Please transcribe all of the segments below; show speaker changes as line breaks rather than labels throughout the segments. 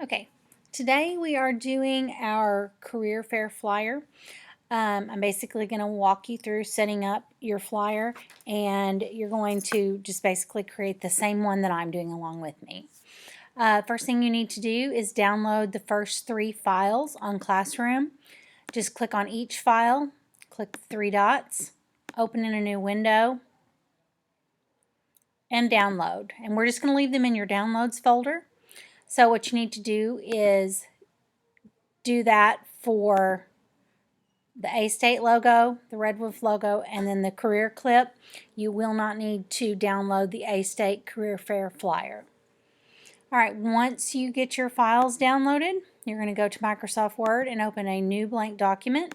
Okay, today we are doing our career fair flyer. I'm basically going to walk you through setting up your flyer, and you're going to just basically create the same one that I'm doing along with me. First thing you need to do is download the first 3 files on Classroom. Just click on each file, click the 3 dots, open in a new window, and download. And we're just going to leave them in your downloads folder. So what you need to do is do that for the A-State logo, the Red Wolf logo, and then the career clip. You will not need to download the A-State Career Fair flyer. All right, once you get your files downloaded, you're going to go to Microsoft Word and open a new blank document.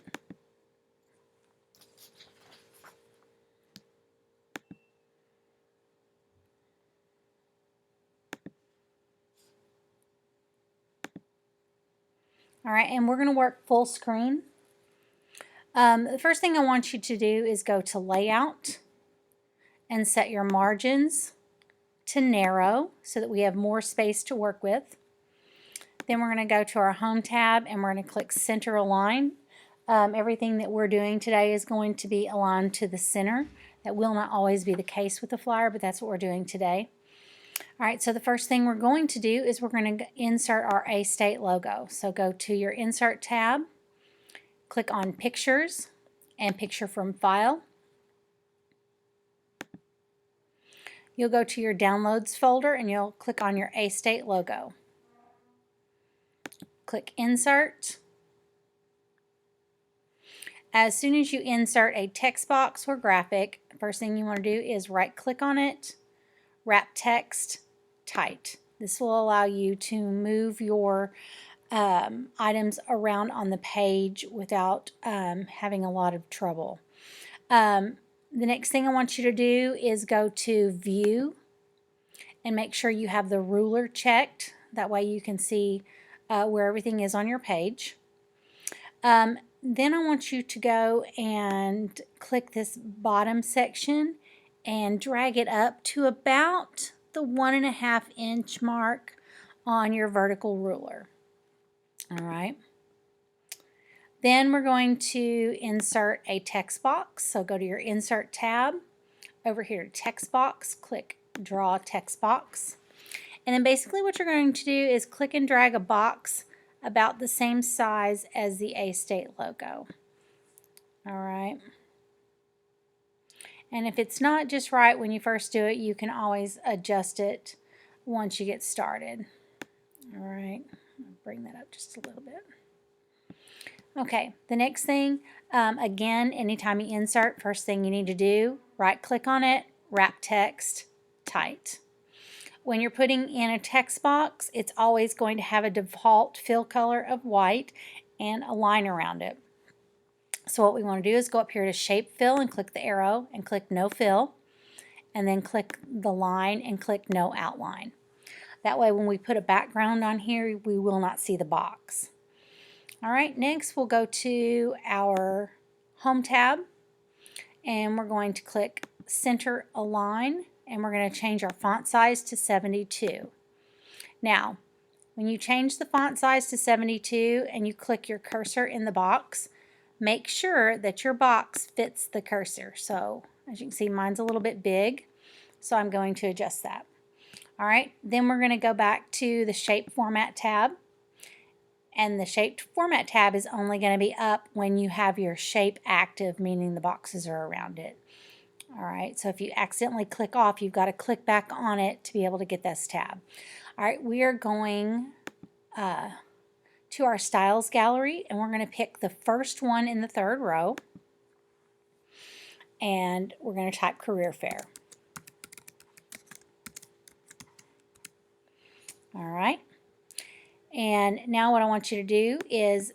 All right, and we're going to work full screen. The first thing I want you to do is go to Layout and set your margins to narrow so that we have more space to work with. Then we're going to go to our Home tab and we're going to click Center Align. Everything that we're doing today is going to be aligned to the center. That will not always be the case with the flyer, but that's what we're doing today. All right, so the first thing we're going to do is we're going to insert our A-State logo. So go to your Insert tab, click on Pictures and Picture from File. You'll go to your Downloads folder and you'll click on your A-State logo. Click Insert. As soon as you insert a text box or graphic, first thing you want to do is right-click on it, Wrap Text Tight. This will allow you to move your items around on the page without having a lot of trouble. The next thing I want you to do is go to View and make sure you have the ruler checked. That way you can see where everything is on your page. Then I want you to go and click this bottom section and drag it up to about the 1.5 inch mark on your vertical ruler. All right. Then we're going to insert a text box. So go to your Insert tab, over here to Text Box, click Draw Text Box. And then basically what you're going to do is click and drag a box about the same size as the A-State logo. All right. And if it's not just right when you first do it, you can always adjust it once you get started. All right. I'll bring that up just a little bit. Okay, the next thing, again, anytime you insert, first thing you need to do, right-click on it, Wrap Text Tight. When you're putting in a text box, it's always going to have a default fill color of white and a line around it. So what we want to do is go up here to Shape Fill and click the arrow and click No Fill, and then click the line and click No Outline. That way when we put a background on here, we will not see the box. All right, next we'll go to our Home tab and we're going to click Center Align and we're going to change our font size to 72. Now, when you change the font size to 72 and you click your cursor in the box, make sure that your box fits the cursor. So as you can see, mine's a little bit big, so I'm going to adjust that. All right, then we're going to go back to the Shape Format tab. And the Shape Format tab is only going to be up when you have your shape active, meaning the boxes are around it. All right, so if you accidentally click off, you've got to click back on it to be able to get this tab. All right, we are going to our Styles Gallery, and we're going to pick the first one in the third row, and we're going to type Career Fair. All right. And now what I want you to do is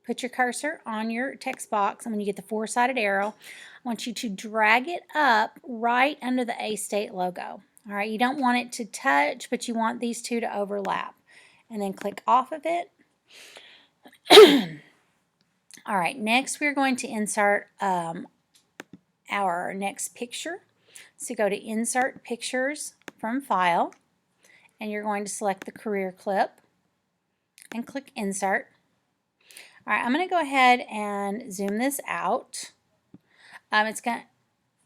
put your cursor on your text box, and when you get the 4-sided arrow, I want you to drag it up right under the A-State logo. All right, you don't want it to touch, but you want these two to overlap. And then click off of it. All right, next we're going to insert our next picture. So go to Insert Pictures from File, and you're going to select the career clip and click Insert. All right, I'm going to go ahead and zoom this out.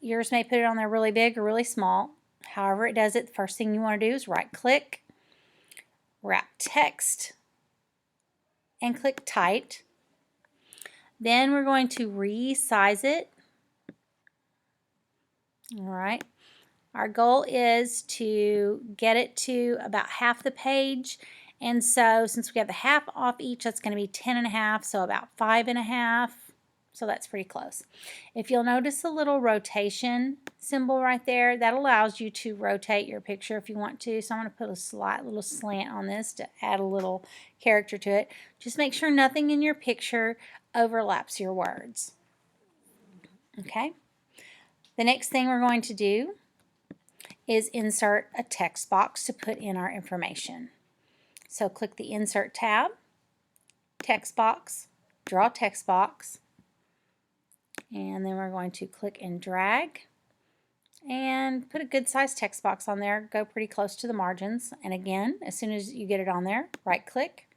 Yours may put it on there really big or really small. However it does it, the first thing you want to do is right-click, wrap text, and click Tight. Then we're going to resize it. All right. Our goal is to get it to about half the page. And so since we have the half off each, that's going to be 10.5, so about 5.5. So that's pretty close. If you'll notice a little rotation symbol right there, that allows you to rotate your picture if you want to. So I'm going to put a slight little slant on this to add a little character to it. Just make sure nothing in your picture overlaps your words. Okay. The next thing we're going to do is insert a text box to put in our information. So click the Insert tab, Text Box, Draw Text Box, and then we're going to click and drag and put a good sized text box on there. Go pretty close to the margins. And again, as soon as you get it on there, right click.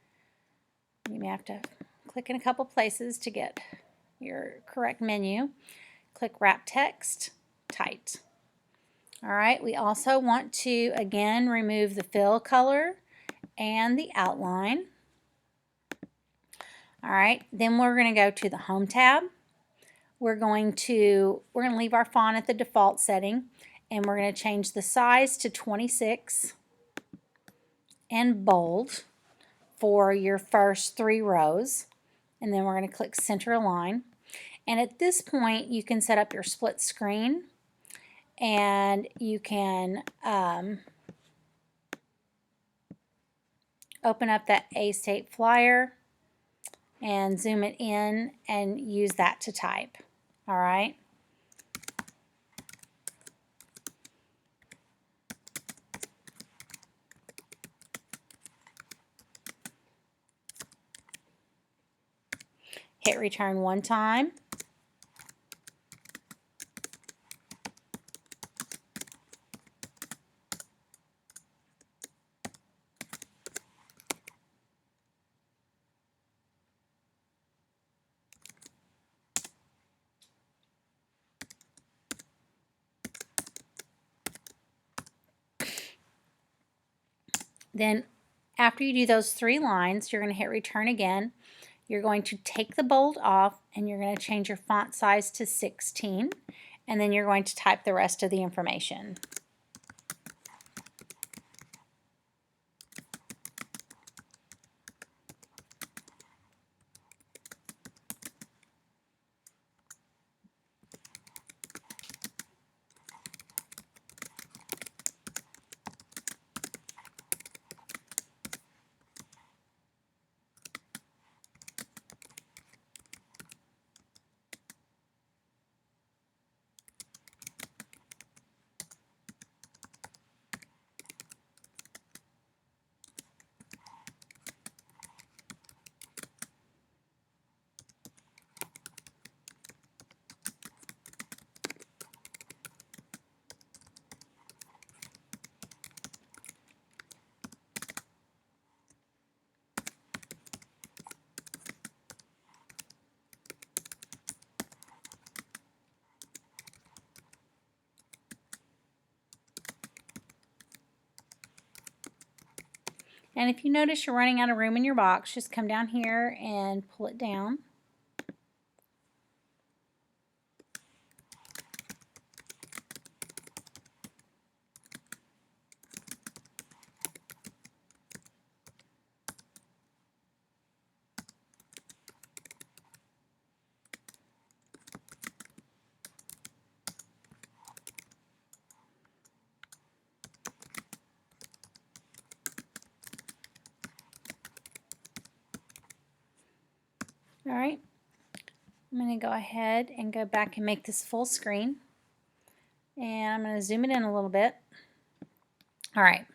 You may have to click in a couple places to get your correct menu. Click Wrap Text, Tight. All right, we also want to again remove the fill color and the outline. All right, then we're going to go to the Home tab. We're going to leave our font at the default setting, and we're going to change the size to 26 and bold for your first 3 rows. And then we're going to click Center Align. And at this point, you can set up your split screen, and you can open up that A-State flyer and zoom it in and use that to type. All right. Hit return one time. Then after you do those 3 lines, you're going to hit return again. You're going to take the bold off, and you're going to change your font size to 16, and then you're going to type the rest of the information. And if you notice you're running out of room in your box, just come down here and pull it down. All right, I'm going to go ahead and go back and make this full screen. And I'm going to zoom it in a little bit. All right,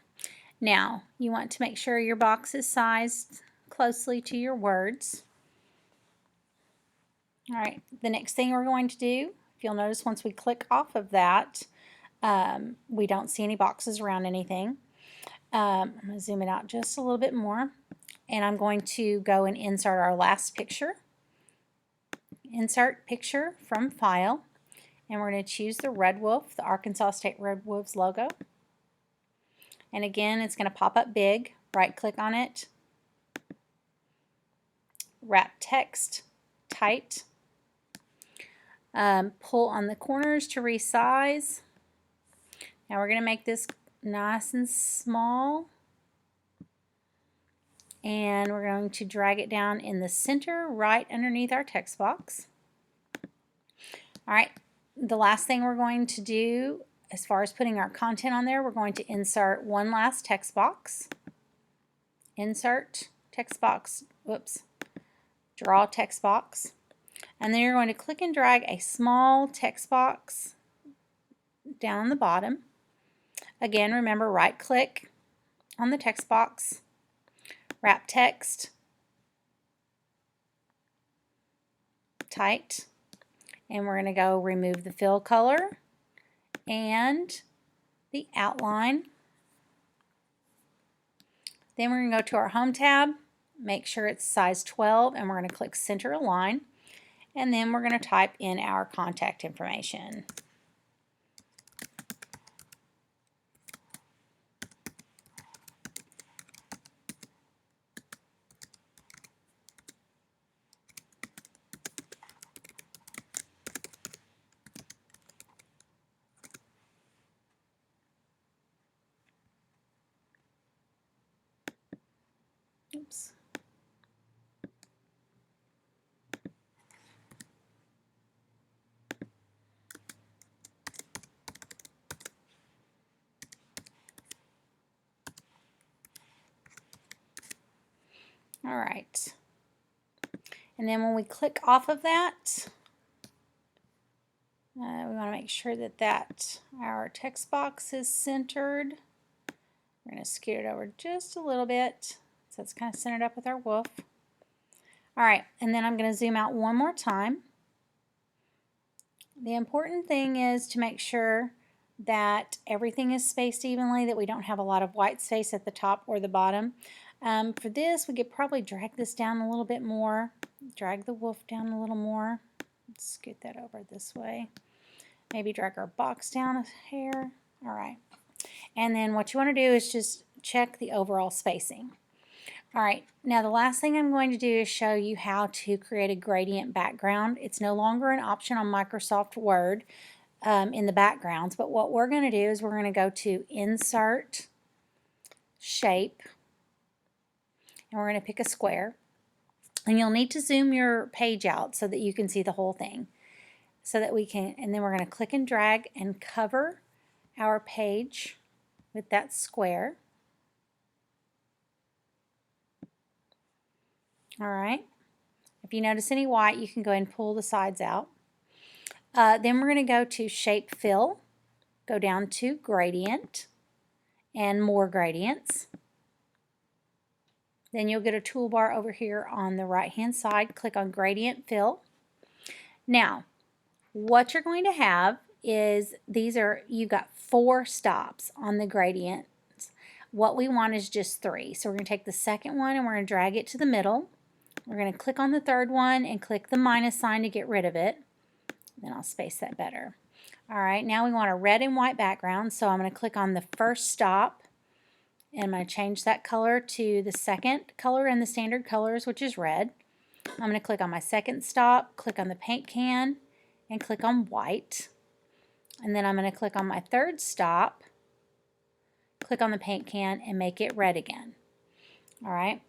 now you want to make sure your box is sized closely to your words. All right, the next thing we're going to do, if you'll notice once we click off of that, we don't see any boxes around anything. I'm going to zoom it out just a little bit more, and I'm going to go and insert our last picture. Insert picture from file, and we're going to choose the Red Wolf, the Arkansas State Red Wolves logo. And again, it's going to pop up big. Right click on it, wrap text tight, pull on the corners to resize. Now we're going to make this nice and small, and we're going to drag it down in the center right underneath our text box. All right, the last thing we're going to do as far as putting our content on there, we're going to insert one last text box. Insert text box, whoops, draw text box. And then you're going to click and drag a small text box down on the bottom. Again, remember, right click on the text box, wrap text tight, and we're going to go remove the fill color and the outline. Then we're going to go to our Home tab, make sure it's size 12, and we're going to click Center Align. And then we're going to type in our contact information. Oops. All right. And then when we click off of that, we want to make sure that our text box is centered. We're going to scoot it over just a little bit so it's kind of centered up with our wolf. All right, and then I'm going to zoom out one more time. The important thing is to make sure that everything is spaced evenly, that we don't have a lot of white space at the top or the bottom. For this, we could probably drag this down a little bit more. Drag the wolf down a little more. Let's scoot that over this way. Maybe drag our box down a hair. All right. And then what you want to do is just check the overall spacing. All right, now the last thing I'm going to do is show you how to create a gradient background. It's no longer an option on Microsoft Word in the backgrounds, but what we're going to do is we're going to go to Insert, Shape, and we're going to pick a square. And you'll need to zoom your page out so that you can see the whole thing. So that we can, and then we're going to click and drag and cover our page with that square. All right. If you notice any white, you can go ahead and pull the sides out. Then we're going to go to Shape Fill, go down to Gradient, and More Gradients. Then you'll get a toolbar over here on the right-hand side. Click on Gradient Fill. Now, what you're going to have is you've got 4 stops on the gradient. What we want is just 3. So we're going to take the second one and we're going to drag it to the middle. We're going to click on the third one and click the minus sign to get rid of it. Then I'll space that better. All right, now we want a red and white background, so I'm going to click on the first stop, and I'm going to change that color to the second color in the standard colors, which is red. I'm going to click on my second stop, click on the paint can, and click on white. And then I'm going to click on my third stop, click on the paint can, and make it red again. All right.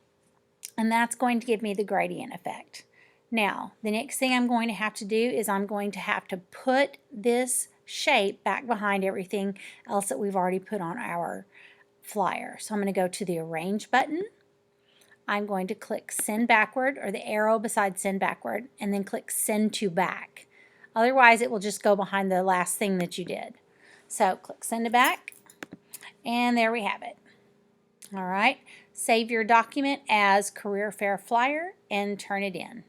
And that's going to give me the gradient effect. Now, the next thing I'm going to have to do is I'm going to have to put this shape back behind everything else that we've already put on our flyer. So I'm going to go to the Arrange button. I'm going to click Send Backward, or the arrow beside Send Backward, and then click Send to Back. Otherwise, it will just go behind the last thing that you did. So click Send to Back, and there we have it. All right, save your document as Career Fair Flyer and turn it in.